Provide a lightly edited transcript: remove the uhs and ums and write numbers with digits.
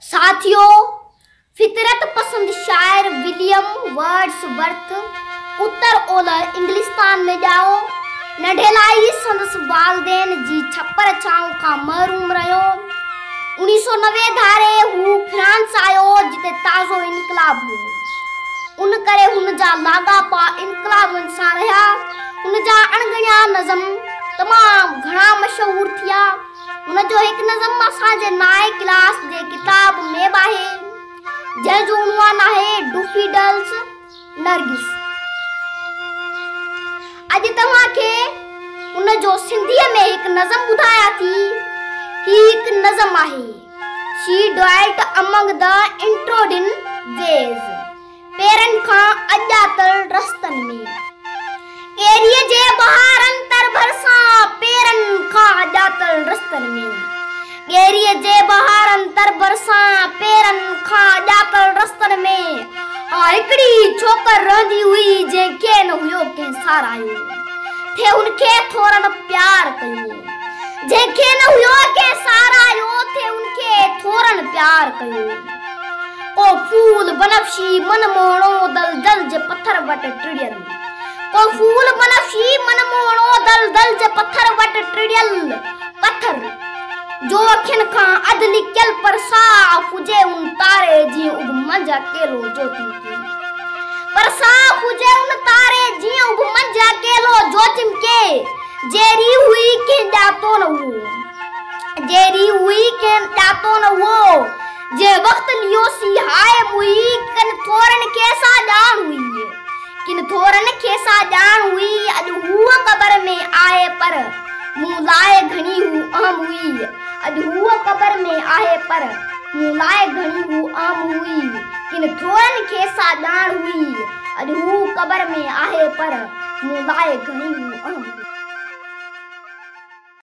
साथियों, फितरत पसंद शायर विलियम वर्ड्सवर्थ उत्तर ओलह इंग्लिस्तान में जाओ न ढेलाई संदस वालदेन जी छप्पर छाऊं का महरूम रहो। 1990 धारे हु फ्रांस आयो जिते ताज़ो इनकलाब हो। उन करे हुन जा लागापा इनकलाब सां रहा। उन जा अणगणिया नज़म तमाम घणा मशहूर थिया। उन जो एक नज़म असांजे नाए क्लास जे किताब में आहे, जंहिंजो उनवान आहे डूफिडल्स नरगिस। अॼु तव्हांखे उन जो सिंधीअ में एक नज़म ॿुधायां थी। ही एक नज़म आहे, she dwelt among the untrodden ways, पेरनि खां अॼातल रस्तनि में। केरीअ जे बहारनि तर भरसां पेरनि खां अॼातल रस्तनि में। केरीअ जे बहारनि तर भरसां पेरनि खां अॼातल रस्तनि में। हिकिड़ी छोकर रहंदी हुई जंहिंखे न हुयो कंहिं सारायो, थे हुनखे थोरनि प्यार कयो। जंहिंखे न हुयो कंहिं सारायो, थे हुनखे थोरनि प्यार कयो। को फूल बनफशी मन मोहणो दलदल जे पत्थर वटि टिड़ियल। को फूल बनफशी मन मोहणो दलदल जे पत्थर वटि टिड़ियल। पत्थर जो अखियुनि खां अधु लिकियल पर साफ़ हुजे उन तारे जीअं उभ मंझि अकेलो ज्योतिम के। पर साफ़ हुजे उन तारे जीअं उभ मंझि अकेलो ज्योतिम के। जहिड़ी हुई कंहिं ॼातो न हुओ, जहिड़ी हुई कंहिं ॼातो न हुओ। जे वक़्तु लियोसी हाय मुई किन थोरनि खे सा ॼाण हुई, किन थोरनि खे सा ॼाण हुई। अॼु हूअ क़बर में आहे पर मूं लाइ घणी हू अहम हुई। अॼु हूअ क़बर में आहे पर मूं लाइ घणी हू अहम हुई। किन थोरनि खे सा ॼाण हुई। अॼु हू क़बर में आहे पर मूं लाइ घणी हू अहम हुई।